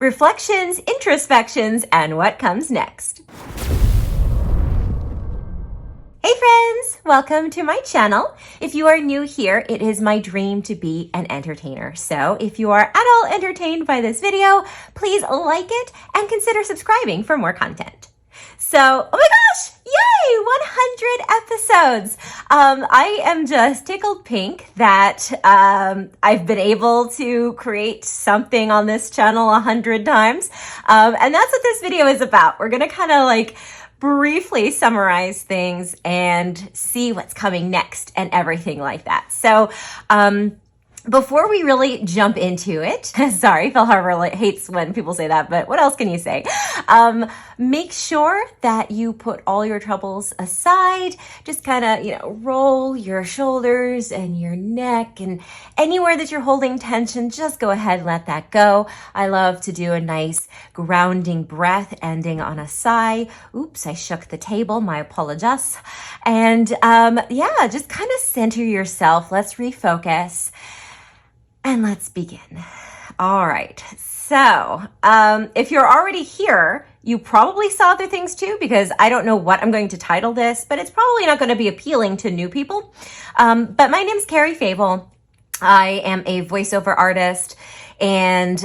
reflections, introspections, and what comes next. Hey friends, welcome to my channel. If you are new here, it is my dream to be an entertainer. So if you are at all entertained by this video, please like it and consider subscribing for more content. So, oh my gosh, yay, 100 episodes. I am just tickled pink that I've been able to create something on this channel 100 times. And that's what this video is about. We're gonna kind of like briefly summarize things and see what's coming next and everything like that. So, before we really jump into it, sorry, Phil Harbour hates when people say that, but what else can you say? Make sure that you put all your troubles aside. Just kind of, roll your shoulders and your neck and anywhere that you're holding tension, just go ahead and let that go. I love to do a nice grounding breath ending on a sigh. Oops, I shook the table, my apologies. And just kind of center yourself. Let's refocus. And let's begin. All right. So if you're already here, you probably saw other things too, because I don't know what I'm going to title this, but it's probably not going to be appealing to new people. But my name's Carrie Fable. I am a voiceover artist, and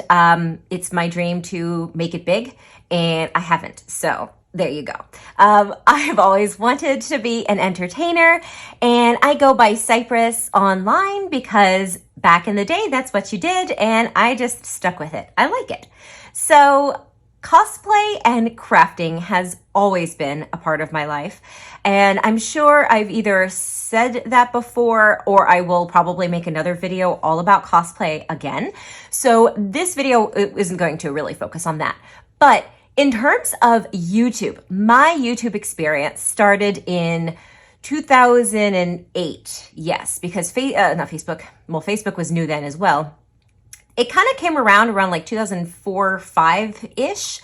it's my dream to make it big, and I haven't. So there you go. I've always wanted to be an entertainer, and I go by Psypris online because back in the day, that's what you did, and I just stuck with it. I like it. So cosplay and crafting has always been a part of my life, and I'm sure I've either said that before or I will probably make another video all about cosplay again. So this video isn't going to really focus on that. But in terms of YouTube, my YouTube experience started in 2008. Yes, because Facebook was new then as well. It kind of came around like 2004, 5-ish.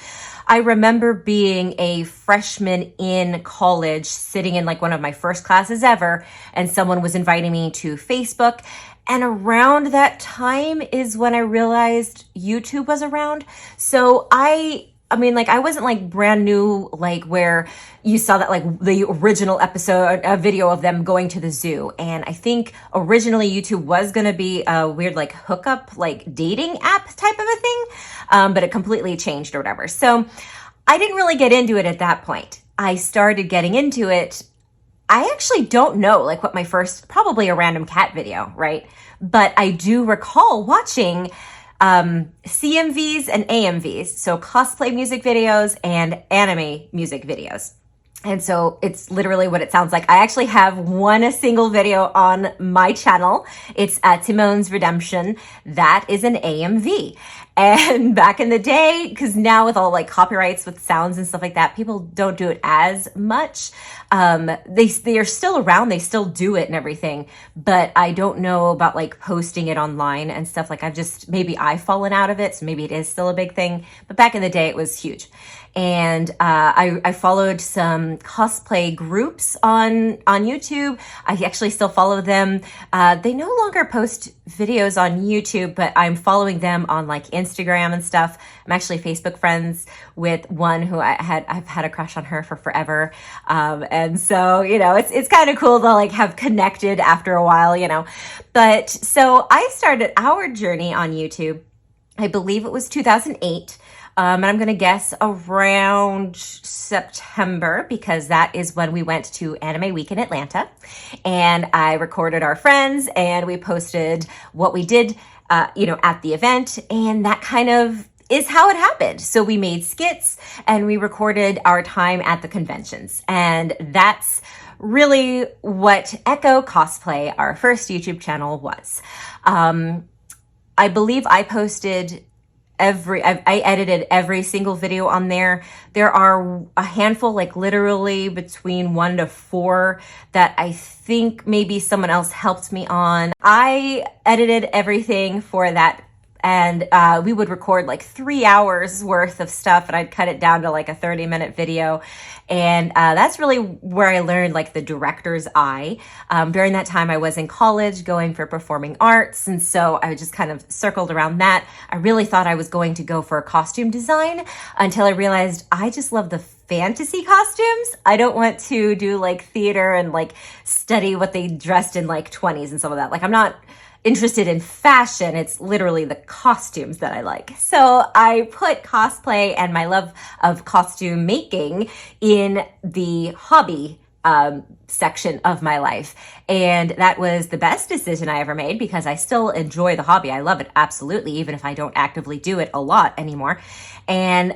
I remember being a freshman in college, sitting in like one of my first classes ever, and someone was inviting me to Facebook. And around that time is when I realized YouTube was around. So I wasn't like brand new, like where you saw that like the original episode, a video of them going to the zoo. And I think originally YouTube was going to be a weird like hookup, like dating app type of a thing. But it completely changed or whatever. So I didn't really get into it at that point. I started getting into it. I actually don't know like what my first, probably a random cat video, right? But I do recall watching CMVs and AMVs, so cosplay music videos and anime music videos. And so it's literally what it sounds like. I actually have one single video on my channel. It's Timon's Redemption. That is an AMV. And back in the day, because now with all like copyrights with sounds and stuff like that, people don't do it as much. They are still around. They still do it and everything. But I don't know about like posting it online and stuff. Like maybe I've fallen out of it. So maybe it is still a big thing. But back in the day, it was huge. And I followed some cosplay groups on YouTube. I actually still follow them. They no longer post videos on YouTube, but I'm following them on like Instagram and stuff. I'm actually Facebook friends with one who I've had a crush on her for forever. And so, it's kind of cool to like have connected after a while, But so I started our journey on YouTube, I believe it was 2008. And I'm going to guess around September, because that is when we went to Anime Week in Atlanta. And I recorded our friends and we posted what we did, at the event. And that kind of is how it happened. So we made skits and we recorded our time at the conventions. And that's really what Echo Cosplay, our first YouTube channel, was. I believe I posted I edited every single video on there. There are a handful, like literally between 1 to 4 that I think maybe someone else helped me on. I edited everything for that And we would record like 3 hours worth of stuff, and I'd cut it down to like a 30-minute video. And that's really where I learned like the director's eye. During that time, I was in college going for performing arts. And so I just kind of circled around that. I really thought I was going to go for costume design until I realized I just love the fantasy costumes. I don't want to do like theater and like study what they dressed in like 20s and some of that. Like, I'm not interested in fashion. It's literally the costumes that I like. So I put cosplay and my love of costume making in the hobby section of my life. And that was the best decision I ever made because I still enjoy the hobby. I love it, absolutely, even if I don't actively do it a lot anymore. And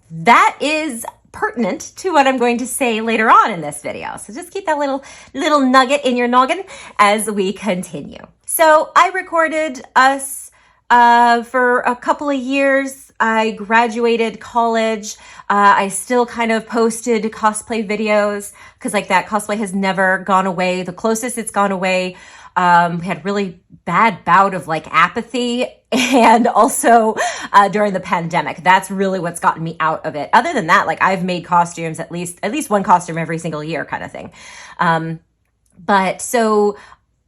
that is pertinent to what I'm going to say later on in this video. So just keep that little nugget in your noggin as we continue. So I recorded us for a couple of years. I graduated college. I still kind of posted cosplay videos because like that cosplay has never gone away. The closest it's gone away, we had really bad bout of like apathy, and also during the pandemic. That's really what's gotten me out of it. Other than that, like I've made costumes, at least one costume every single year kind of thing. But so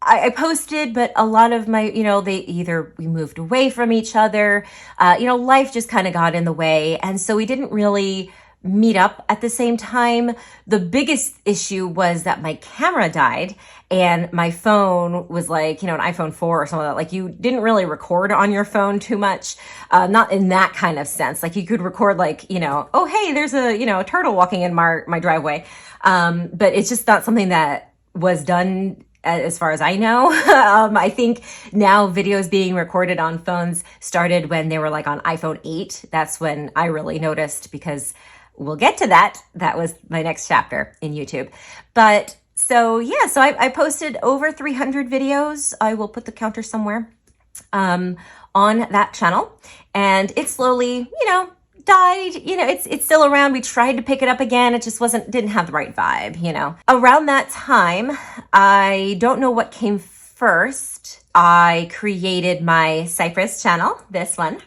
I posted, but a lot of my, we moved away from each other. Life just kind of got in the way. And so we didn't really meet up at the same time. The biggest issue was that my camera died and my phone was like, an iPhone 4 or something like that. Like you didn't really record on your phone too much. Not in that kind of sense. Like you could record like, oh, hey, there's a turtle walking in my driveway. But it's just not something that was done as far as I know. I think now videos being recorded on phones started when they were like on iPhone 8. That's when I really noticed, because we'll get to that. That was my next chapter in YouTube. But so I posted over 300 videos. I will put the counter somewhere on that channel. And it slowly, died. It's still around. We tried to pick it up again. It just didn't have the right vibe, Around that time, I don't know what came first. I created my Psypris channel, this one.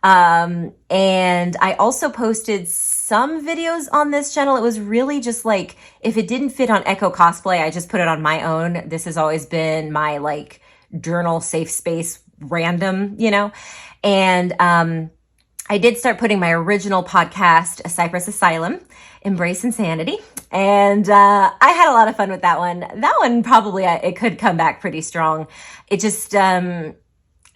And I also posted some videos on this channel. It was really just like, if it didn't fit on Echo Cosplay, I just put it on my own. This has always been my like journal safe space random, and, I did start putting my original podcast, A Psypris Asylum, Embrace Insanity. And I had a lot of fun with that one. That one probably, it could come back pretty strong. It just, I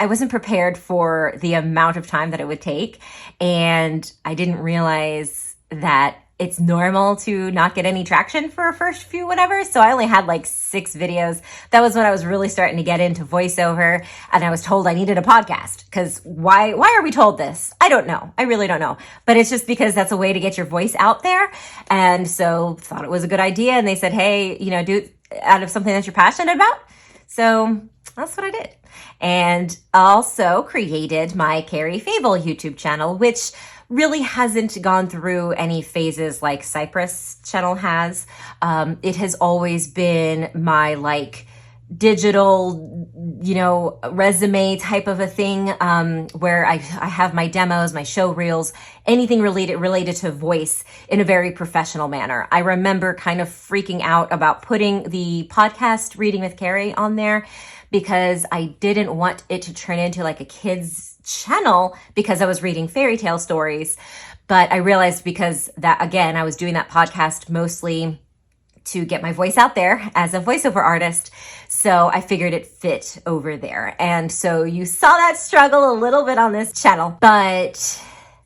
wasn't prepared for the amount of time that it would take. And I didn't realize that it's normal to not get any traction for a first few whatever. So I only had like 6 videos. That was when I was really starting to get into voiceover, and I was told I needed a podcast. Because why are we told this? I don't know. I really don't know. But it's just because that's a way to get your voice out there. And so thought it was a good idea. And they said, hey, do it out of something that you're passionate about. So that's what I did. And also created my Carrie Fable YouTube channel, which really hasn't gone through any phases like Psypris Channel has. It has always been my like digital, resume type of a thing, where I have my demos, my show reels, anything related to voice in a very professional manner. I remember kind of freaking out about putting the podcast Reading with Carrie on there because I didn't want it to turn into like a kid's channel because I was reading fairy tale stories. But I realized because that, again, I was doing that podcast mostly to get my voice out there as a voiceover artist. So I figured it fit over there. And so you saw that struggle a little bit on this channel, but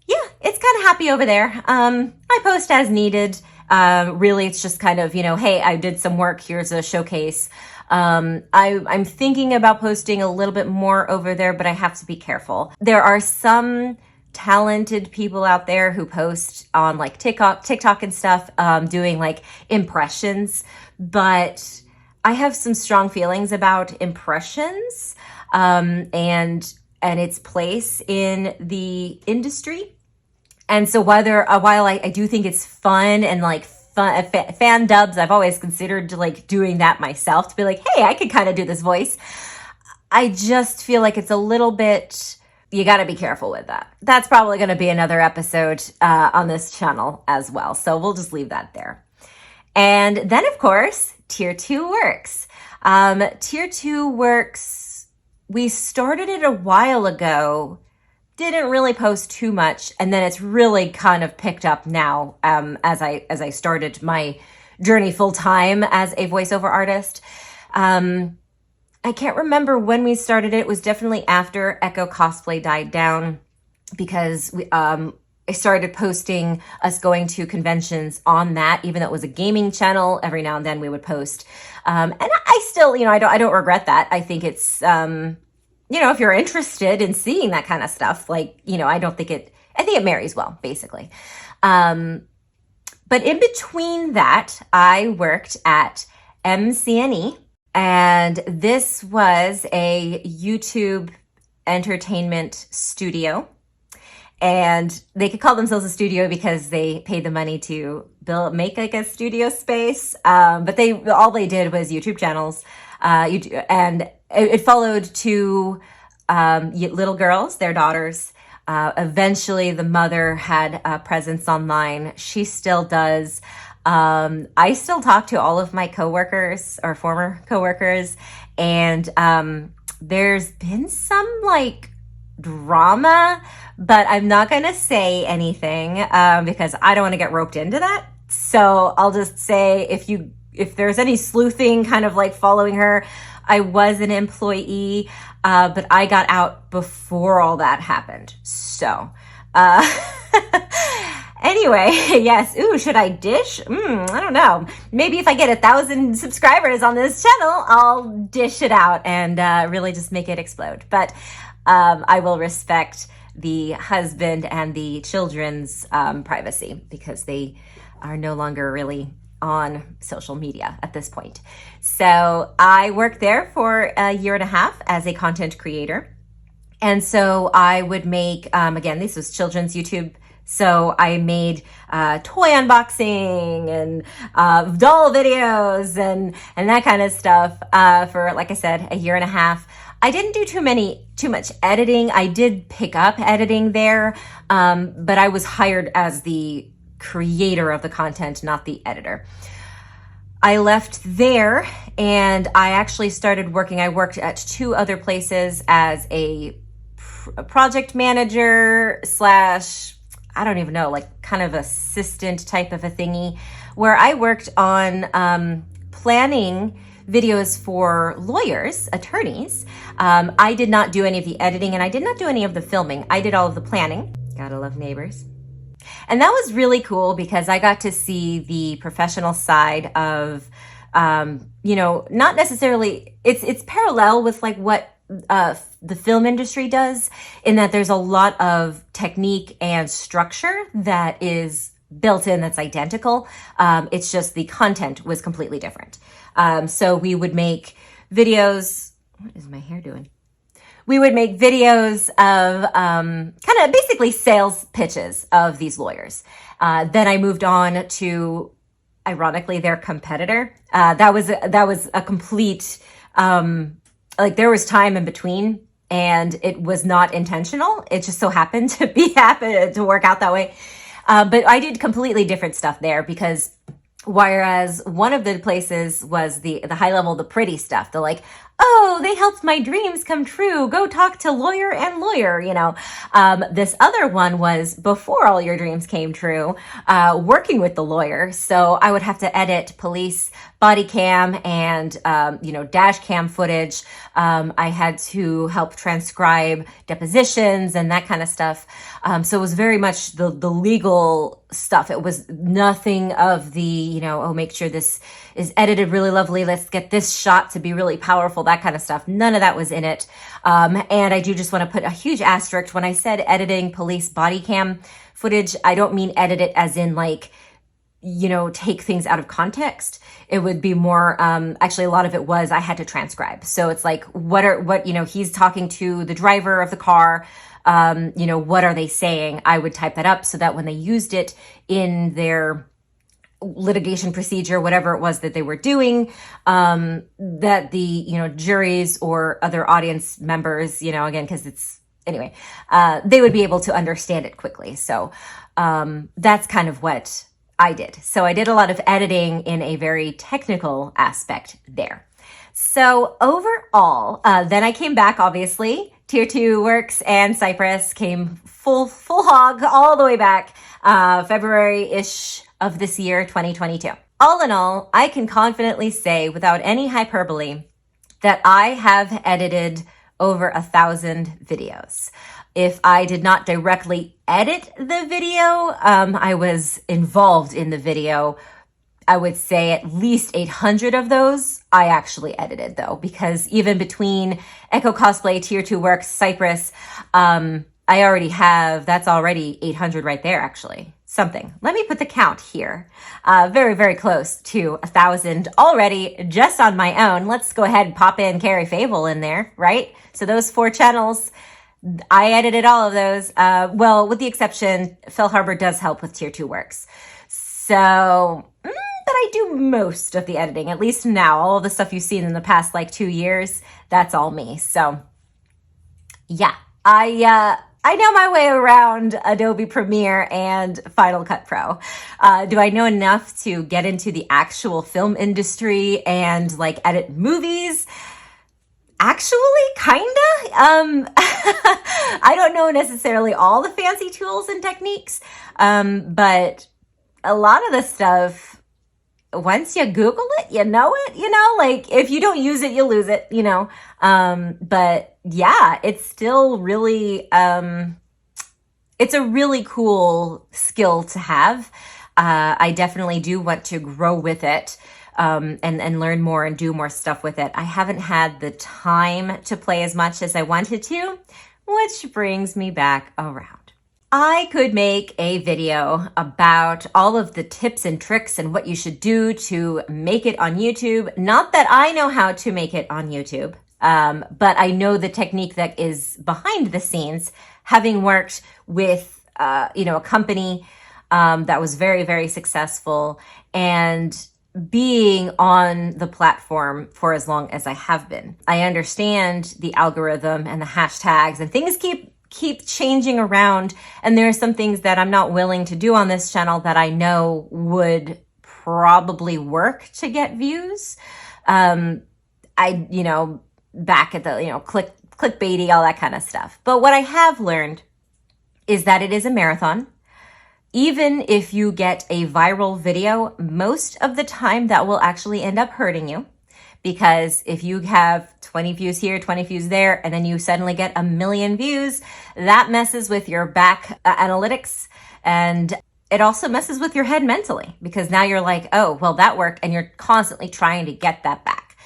yeah, it's kind of happy over there. I post as needed. Really, it's just kind of, hey, I did some work. Here's a showcase. I'm thinking about posting a little bit more over there, but I have to be careful. There are some talented people out there who post on like TikTok and stuff, doing like impressions, but I have some strong feelings about impressions, and its place in the industry. And so while I do think it's fun and like fan dubs, I've always considered like doing that myself, to be like, hey, I could kind of do this voice. I just feel like it's a little bit, you got to be careful with that. That's probably going to be another episode on this channel as well. So we'll just leave that there. And then, of course, Tier 2 Works. Tier 2 Works, we started it a while ago, didn't really post too much, and then it's really kind of picked up now as I started my journey full time as a voiceover artist. I can't remember when we started it. It was definitely after Echo Cosplay died down, because I started posting us going to conventions on that, even though it was a gaming channel. Every now and then we would post. And I still, I don't regret that. I think it's, if you're interested in seeing that kind of stuff, I think it marries well, basically. But in between that, I worked at MCNE, and this was a YouTube entertainment studio. And they could call themselves a studio because they paid the money to make like a studio space. But all they did was YouTube channels. And it followed two little girls, their daughters. Eventually, the mother had a presence online. She still does. I still talk to all of my coworkers or former coworkers. And there's been some drama, but I'm not going to say anything because I don't want to get roped into that. So I'll just say if there's any sleuthing kind of following her, I was an employee, but I got out before all that happened. So anyway, yes. Ooh, should I dish? I don't know. Maybe if I get 1,000 subscribers on this channel, I'll dish it out and really just make it explode. But I will respect the husband and the children's privacy, because they are no longer really on social media at this point. So I worked there for a year and a half as a content creator. And so I would make, again, this was children's YouTube. So I made toy unboxing and doll videos and that kind of stuff for, like I said, a year and a half. I didn't do too much editing. I did pick up editing there, but I was hired as the creator of the content, not the editor. I left there and I actually started working. I worked at 2 other places as a project manager / I don't even know, kind of assistant type of a thingy, where I worked on planning videos for lawyers, attorneys. I did not do any of the editing and I did not do any of the filming. I did all of the planning. Gotta love Neighbors. And that was really cool because I got to see the professional side of, not necessarily, it's parallel with what the film industry does, in that there's a lot of technique and structure that is built in that's identical. It's just the content was completely different. So we would make videos. What is my hair doing? We would make videos of kind of basically sales pitches of these lawyers. Then I moved on to, ironically, their competitor. That was a complete, there was time in between, and it was not intentional. It just so happened to work out that way. But I did completely different stuff there, because whereas one of the places was the high level, the pretty stuff, oh, they helped my dreams come true. Go talk to lawyer and lawyer, This other one was before all your dreams came true, working with the lawyer. So I would have to edit police body cam and, dash cam footage. I had to help transcribe depositions and that kind of stuff. So it was very much the legal stuff. It was nothing of the, make sure this is edited really lovely. Let's get this shot to be really powerful, that kind of stuff. None of that was in it. And I do just want to put a huge asterisk. When I said editing police body cam footage, I don't mean edit it as in take things out of context. It would be more, actually a lot of it was, I had to transcribe. So it's he's talking to the driver of the car. What are they saying? I would type that up so that when they used it in their litigation procedure, whatever it was that they were doing, that the, juries or other audience members, again, because it's, anyway, they would be able to understand it quickly. So that's kind of what I did. So I did a lot of editing in a very technical aspect there. So overall, then I came back, obviously, Tier 2 Works and Psypris came full hog all the way back, February-ish of this year, 2022. All in all, I can confidently say without any hyperbole that I have edited over 1,000 videos. If I did not directly edit the video, I was involved in the video. I would say at least 800 of those I actually edited, though, because even between Echo Cosplay, Tier 2 Works, Psypris, I already have, that's already 800 right there, actually. Something. Let me put the count here. Very, very close to 1,000 already just on my own. Let's go ahead and pop in Carrie Fable in there, right? So those 4 channels, I edited all of those. Well, with the exception, Phil Harbor does help with Tier 2 Works. So, but I do most of the editing, at least now. All of the stuff you've seen in the past, 2 years, that's all me. So, yeah, I know my way around Adobe Premiere and Final Cut Pro. Do I know enough to get into the actual film industry and edit movies? Actually, kinda. I don't know necessarily all the fancy tools and techniques, but a lot of the stuff, once you Google it, you know it, if you don't use it, you lose it, but yeah, it's still really, it's a really cool skill to have. I definitely do want to grow with it, and learn more and do more stuff with it. I haven't had the time to play as much as I wanted to, which brings me back around. I could make a video about all of the tips and tricks and what you should do to make it on YouTube. Not that I know how to make it on YouTube, but I know the technique that is behind the scenes, having worked with, a company that was very, very successful and being on the platform for as long as I have been. I understand the algorithm and the hashtags, and things keep changing around, and there are some things that I'm not willing to do on this channel that I know would probably work to get views. Back at the, clickbaity, all that kind of stuff. But what I have learned is that it is a marathon. Even if you get a viral video, most of the time that will actually end up hurting you. Because if you have 20 views here, 20 views there, and then you suddenly get 1 million views, that messes with your back analytics, and it also messes with your head mentally, because now you're like, oh, well, that worked, and you're constantly trying to get that back.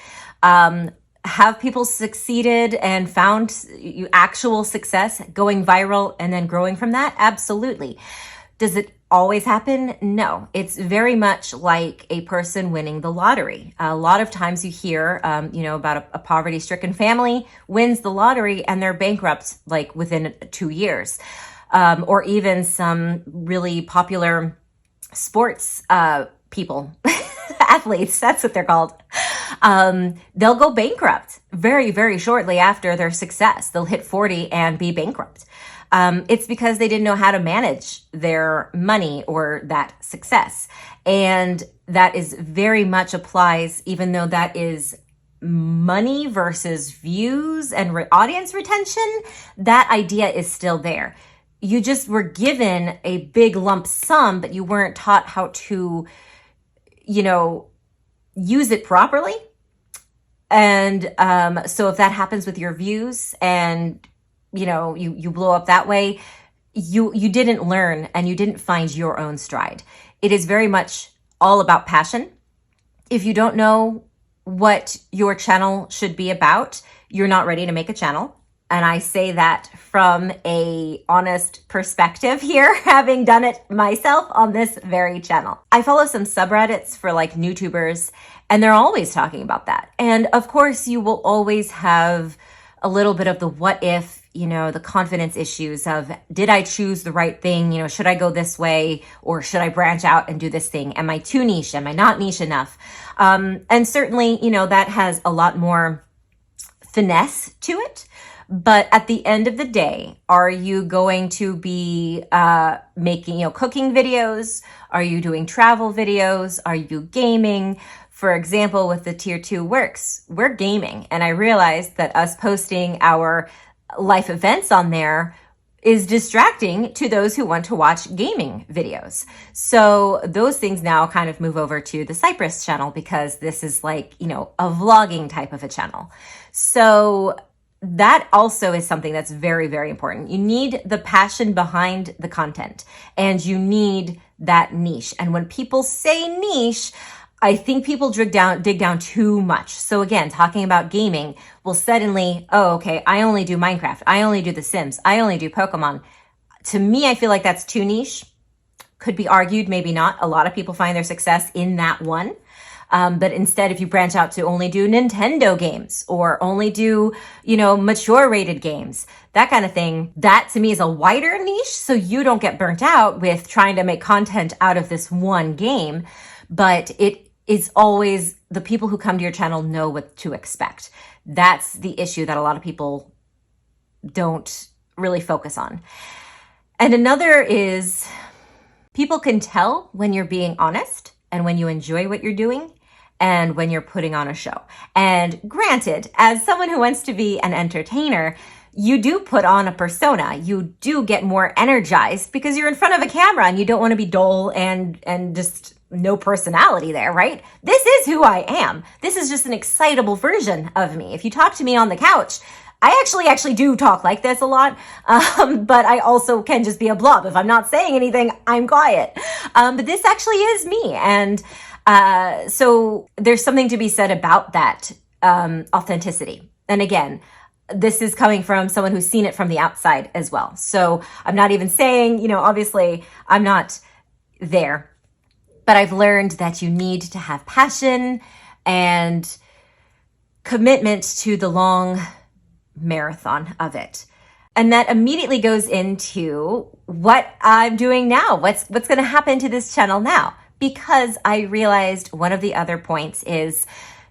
Have people succeeded and found actual success going viral and then growing from that? Absolutely. Does it always happen? No. It's very much like a person winning the lottery. A lot of times you hear, about a poverty-stricken family wins the lottery and they're bankrupt within 2 years. Or even some really popular sports people, athletes, that's what they're called. They'll go bankrupt very, very shortly after their success. They'll hit 40 and be bankrupt. It's because they didn't know how to manage their money or that success. And that is very much applies, even though that is money versus views and audience retention, that idea is still there. You just were given a big lump sum, but you weren't taught how to, use it properly. And so if that happens with your views and you blow up that way, you didn't learn and you didn't find your own stride. It is very much all about passion. If you don't know what your channel should be about, you're not ready to make a channel. And I say that from a honest perspective here, having done it myself on this very channel. I follow some subreddits for NewTubers, and they're always talking about that. And of course, you will always have a little bit of the what if, the confidence issues of, did I choose the right thing? Should I go this way, or should I branch out and do this thing? Am I too niche? Am I not niche enough? And certainly, that has a lot more finesse to it. But at the end of the day, are you going to be making, cooking videos? Are you doing travel videos? Are you gaming? For example, with the tier 2 works, we're gaming. And I realized that us posting our life events on there is distracting to those who want to watch gaming videos. So those things now kind of move over to the Psypris channel, because this is like, a vlogging type of a channel. So that also is something that's very, very important. You need the passion behind the content, and you need that niche. And when people say niche, I think people dig down too much. So again, talking about gaming, well, suddenly, oh, okay, I only do Minecraft. I only do The Sims. I only do Pokemon. To me, I feel like that's too niche. Could be argued, maybe not. A lot of people find their success in that one. But instead, if you branch out to only do Nintendo games, or only do, mature rated games, that kind of thing, that to me is a wider niche. So you don't get burnt out with trying to make content out of this one game. But it is always, the people who come to your channel know what to expect. That's the issue that a lot of people don't really focus on. And another is, people can tell when you're being honest and when you enjoy what you're doing and when you're putting on a show. And granted, as someone who wants to be an entertainer, you do put on a persona. You do get more energized because you're in front of a camera and you don't want to be dull and just no personality there, right? This is who I am. This is just an excitable version of me. If you talk to me on the couch, I actually do talk like this a lot, but I also can just be a blob. If I'm not saying anything, I'm quiet. But this actually is me. And so there's something to be said about that authenticity. And again, this is coming from someone who's seen it from the outside as well. So I'm not even saying, obviously I'm not there, but I've learned that you need to have passion and commitment to the long marathon of it. And that immediately goes into what I'm doing now. What's going to happen to this channel now? Because I realized one of the other points is,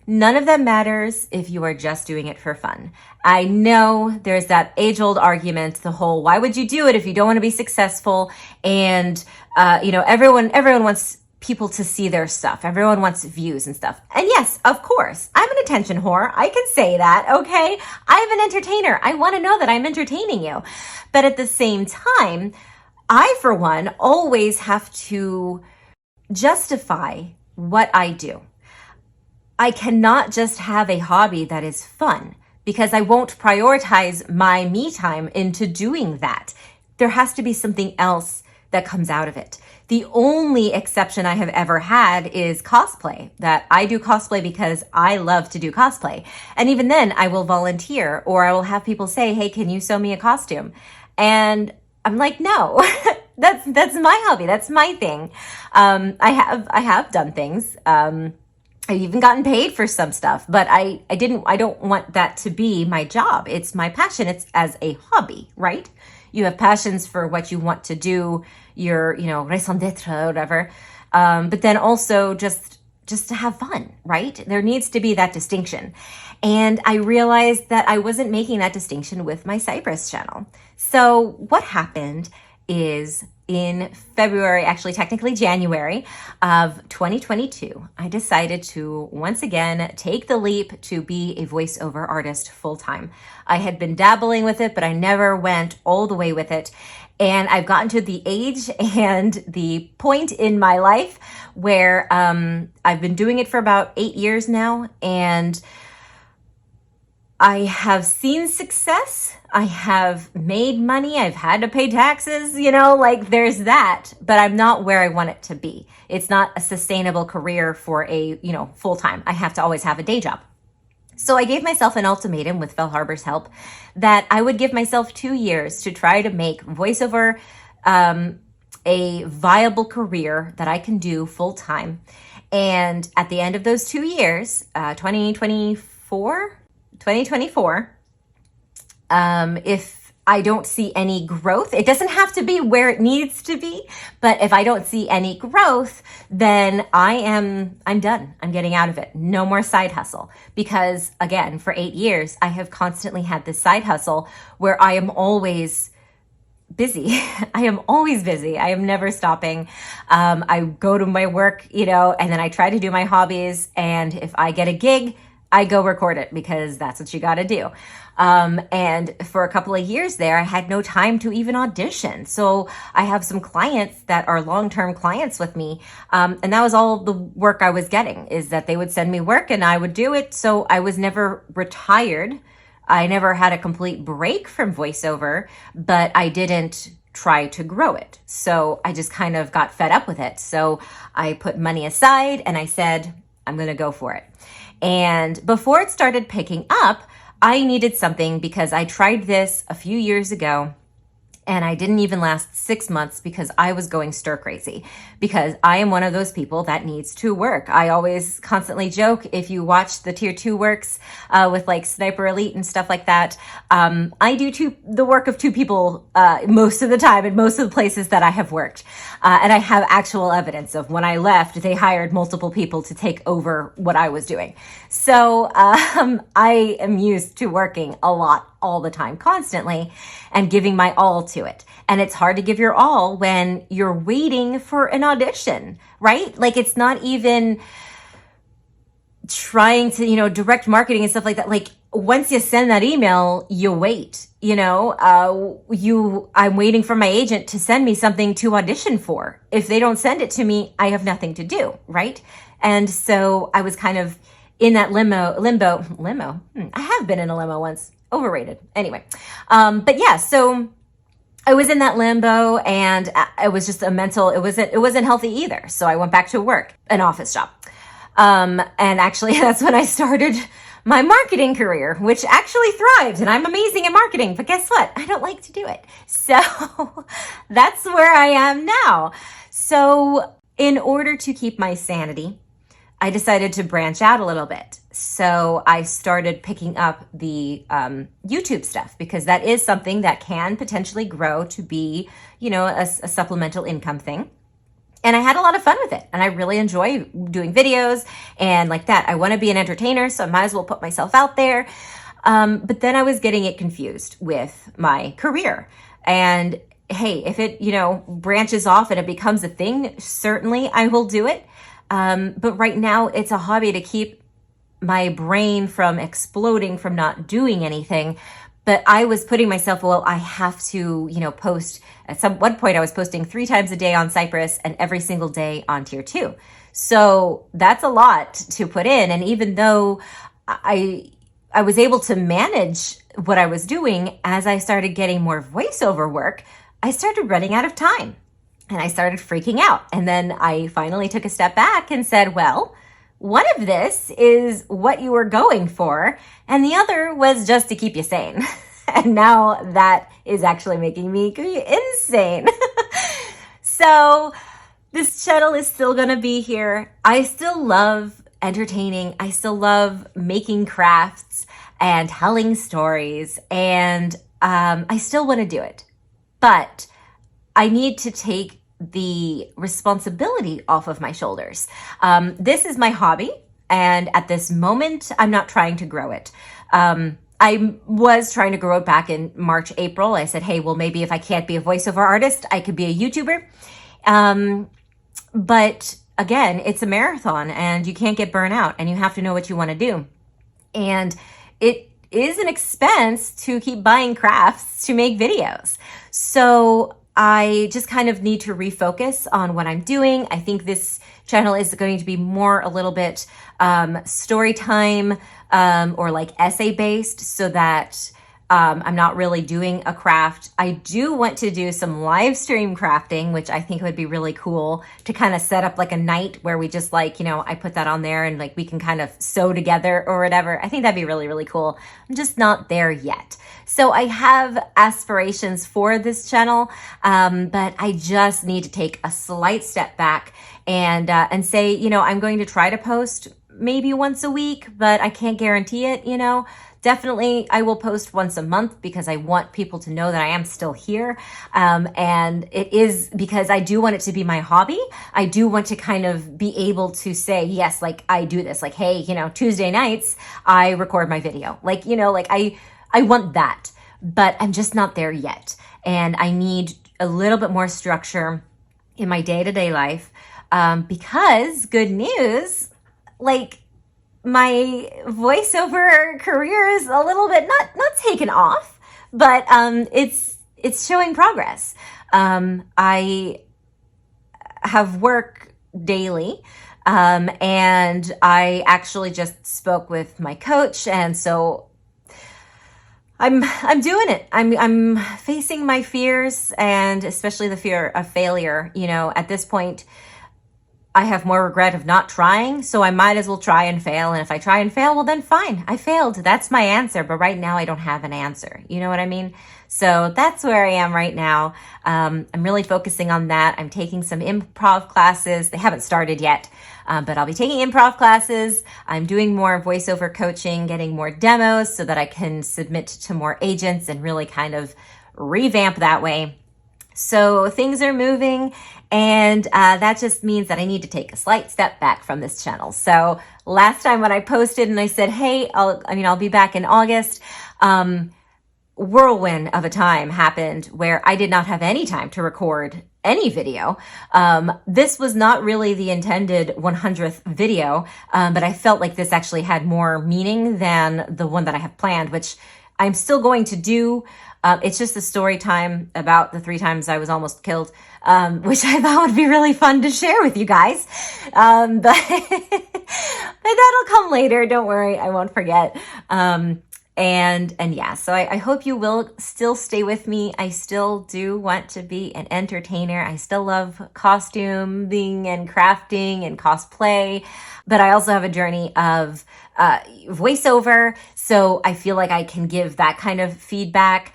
none of that matters if you are just doing it for fun. I know there's that age-old argument, the whole, why would you do it if you don't want to be successful? And, everyone wants people to see their stuff. Everyone wants views and stuff. And yes, of course, I'm an attention whore. I can say that, okay? I'm an entertainer. I want to know that I'm entertaining you. But at the same time, I, for one, always have to justify what I do. I cannot just have a hobby that is fun, because I won't prioritize my me time into doing that. There has to be something else that comes out of it. The only exception I have ever had is cosplay, that I do cosplay because I love to do cosplay. And even then I will volunteer, or I will have people say, hey, can you sew me a costume? And I'm like, no, that's my hobby. That's my thing. I have done things. I've even gotten paid for some stuff, but I don't want that to be my job. It's my passion. It's as a hobby, right? You have passions for what you want to do, your, raison d'etre or whatever. But then also just to have fun, right? There needs to be that distinction. And I realized that I wasn't making that distinction with my Psypris channel. So what happened is, in February, actually technically January of 2022, I decided to once again take the leap to be a voiceover artist full-time. I had been dabbling with it, but I never went all the way with it. And I've gotten to the age and the point in my life where I've been doing it for about 8 years now, and I have seen success. I have made money. I've had to pay taxes, there's that, but I'm not where I want it to be. It's not a sustainable career for a, full-time. I have to always have a day job. So I gave myself an ultimatum with Fell Harbor's help that I would give myself 2 years to try to make voiceover a viable career that I can do full-time. And at the end of those 2 years, 2024, if I don't see any growth, it doesn't have to be where it needs to be, but if I don't see any growth, then I'm done. I'm getting out of it. No more side hustle. Because again, for 8 years, I have constantly had this side hustle where I am always busy. I am always busy. I am never stopping. I go to my work, and then I try to do my hobbies. And if I get a gig, I go record it because that's what you got to do. And for a couple of years there, I had no time to even audition. So I have some clients that are long-term clients with me. And that was all the work I was getting, is that they would send me work and I would do it. So I was never retired. I never had a complete break from voiceover, but I didn't try to grow it. So I just kind of got fed up with it. So I put money aside and I said, I'm going to go for it. And before it started picking up, I needed something because I tried this a few years ago and I didn't even last 6 months because I was going stir crazy, because I am one of those people that needs to work. I always constantly joke, if you watch the tier 2 works with like Sniper Elite and stuff like that, I do the work of 2 people most of the time in most of the places that I have worked. And I have actual evidence of when I left, they hired multiple people to take over what I was doing. So I am used to working a lot all the time, constantly, and giving my all to it. And it's hard to give your all when you're waiting for an audition, right? Like, it's not even trying to, direct marketing and stuff like that. Like, once you send that email, you wait, I'm waiting for my agent to send me something to audition for. If they don't send it to me, I have nothing to do, right? And so I was kind of in that limbo. I have been in a limo once. Overrated. Anyway. But yeah, so I was in that limbo and it was just it wasn't healthy either. So I went back to work, an office job. And actually that's when I started my marketing career, which actually thrived, and I'm amazing at marketing, but guess what? I don't like to do it. So that's where I am now. So in order to keep my sanity, I decided to branch out a little bit. So I started picking up the YouTube stuff, because that is something that can potentially grow to be, a supplemental income thing. And I had a lot of fun with it. And I really enjoy doing videos and like that. I want to be an entertainer, so I might as well put myself out there. But then I was getting it confused with my career. And hey, if it, branches off and it becomes a thing, certainly I will do it. But right now it's a hobby to keep my brain from exploding from not doing anything. But I was putting myself, I have to, post. At one point I was posting 3 times a day on Psypris and every single day on tier 2. So that's a lot to put in. And even though I was able to manage what I was doing, as I started getting more voiceover work, I started running out of time. And I started freaking out. And then I finally took a step back and said, well, one of this is what you were going for, and the other was just to keep you sane. And now that is actually making me insane. So this channel is still going to be here. I still love entertaining. I still love making crafts and telling stories. And I still want to do it. But I need to take the responsibility off of my shoulders. This is my hobby, and at this moment, I'm not trying to grow it. I was trying to grow it back in March, April. I said, hey, well, maybe if I can't be a voiceover artist, I could be a YouTuber. But again, it's a marathon, and you can't get burnt out, and you have to know what you want to do. And it is an expense to keep buying crafts to make videos. So I just kind of need to refocus on what I'm doing. I think this channel is going to be more a little bit story time or like essay based, so that I'm not really doing a craft. I do want to do some live stream crafting, which I think would be really cool, to kind of set up like a night where we just like, I put that on there and like we can kind of sew together or whatever. I think that'd be really, really cool. I'm just not there yet. So I have aspirations for this channel, but I just need to take a slight step back and say, I'm going to try to post maybe once a week, but I can't guarantee it, Definitely, I will post once a month because I want people to know that I am still here. And it is because I do want it to be my hobby. I do want to kind of be able to say, yes, like I do this, like, hey, Tuesday nights, I record my video. Like, like I want that, but I'm just not there yet. And I need a little bit more structure in my day-to-day life. Because good news, like, my voiceover career is a little bit not taken off, but it's showing progress. I have work daily, and I actually just spoke with my coach, and so I'm doing it. I'm facing my fears, and especially the fear of failure. At this point, I have more regret of not trying, so I might as well try and fail. And if I try and fail, well, then fine, I failed. That's my answer. But right now, I don't have an answer. You know what I mean? So that's where I am right now. I'm really focusing on that. I'm taking some improv classes. They haven't started yet, but I'll be taking improv classes. I'm doing more voiceover coaching, getting more demos so that I can submit to more agents and really kind of revamp that way. So things are moving, and that just means that I need to take a slight step back from this channel. So last time when I posted and I said, hey, I'll be back in August, whirlwind of a time happened where I did not have any time to record any video. This was not really the intended 100th video, but I felt like this actually had more meaning than the one that I have planned, which I'm still going to do. It's just a story time about the 3 times I was almost killed, which I thought would be really fun to share with you guys. But that'll come later. Don't worry, I won't forget. And yeah, so I hope you will still stay with me. I still do want to be an entertainer. I still love costuming and crafting and cosplay, but I also have a journey of voiceover. So I feel like I can give that kind of feedback.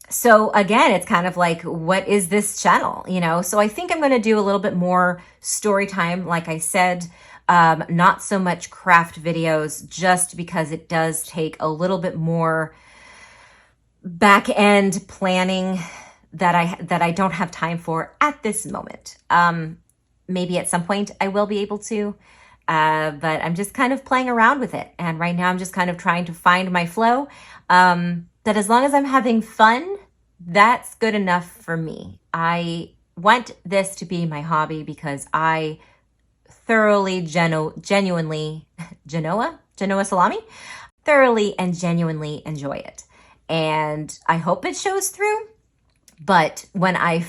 So again, it's kind of like, what is this channel? So I think I'm going to do a little bit more story time. Like I said, not so much craft videos, just because it does take a little bit more back end planning that I don't have time for at this moment. Maybe at some point I will be able to, but I'm just kind of playing around with it. And right now I'm just kind of trying to find my flow. That as long as I'm having fun, that's good enough for me. I want this to be my hobby because I thoroughly, genuinely, Genoa salami, thoroughly and genuinely enjoy it. And I hope it shows through. But when I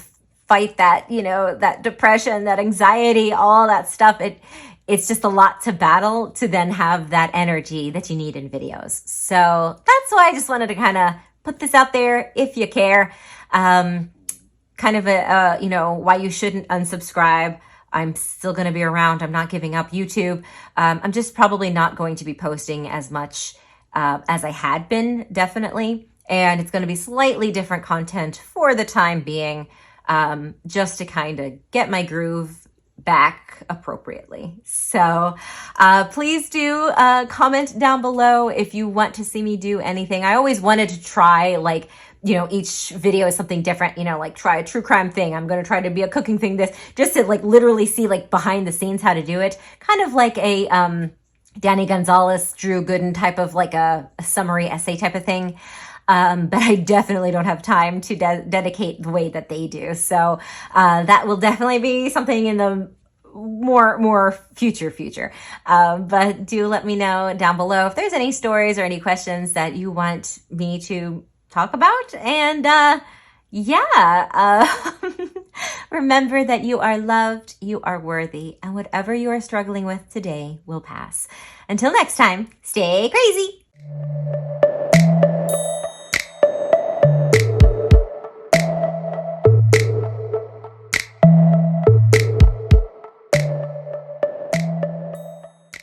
fight that, that depression, that anxiety, all that stuff, it's just a lot to battle to then have that energy that you need in videos. So that's why I just wanted to kind of put this out there if you care. Kind of why you shouldn't unsubscribe. I'm still going to be around. I'm not giving up YouTube. I'm just probably not going to be posting as much as I had been, definitely. And it's going to be slightly different content for the time being, just to kind of get my groove back appropriately. So please do comment down below if you want to see me do anything. I always wanted to try, like, each video is something different, like try a true crime thing. I'm going to try to be a cooking thing, just to like literally see like behind the scenes how to do it. Kind of like a Danny Gonzalez, Drew Gooden type of like a summary essay type of thing. But I definitely don't have time to dedicate the way that they do. So that will definitely be something in the more future. But do let me know down below if there's any stories or any questions that you want me to talk about. And remember that you are loved, you are worthy, and whatever you are struggling with today will pass. Until next time, stay crazy.